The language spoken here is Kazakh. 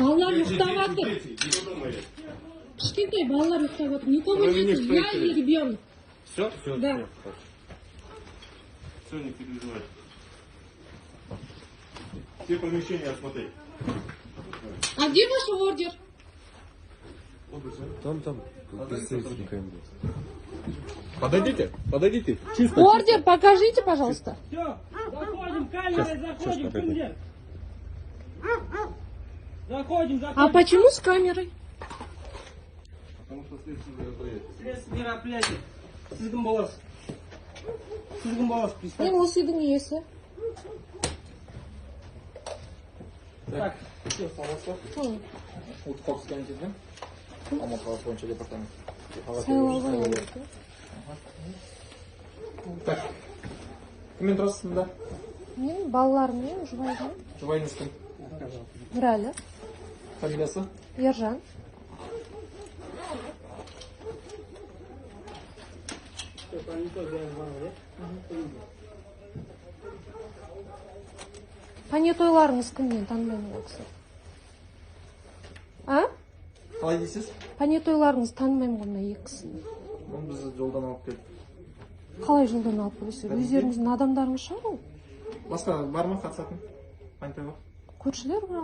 Балалар уйктап атыр. Кичкентай балалар уйктап атыр. Не помогите, я или ребенок? Все? Все. Да. Все, не переживайте. Все помещения осмотреть. А где ваш ордер? Там. Подойдите, подойдите. Чисто. Ордер покажите, пожалуйста. Все, заходим, камерой заходим, кумдер. Заходим. А почему с камерой? Потому что следственное мероприятие. Следственное мероприятие. Сіздің боласыз. Сіздің боласыз, Мен пристав. осы үйдің иесі. Так, Ұлттық қауіпсіздік комитетінен Алматы қаласы бойынша департамент. Сайлауға өтті. Так, кіммен тұрасыз мұнда? Мен балаларыммен жұбайым. Жұбайыңыз кім? Нұрәлі, Фамилиясы? Ержан. Понятойларыңыз кімнен танымаймын ол кісі. А? Қалай дейсіз? Понятойларыңыз танымаймын ғой мына екі кісіні. Оны біз жолдан алып келдік. Қалай жылдан алып келесіздер? Өздеріңіздің адамдарыңыз шығар ол? Басқа бар ма қатысатын? Понятойға? Көршілер бар.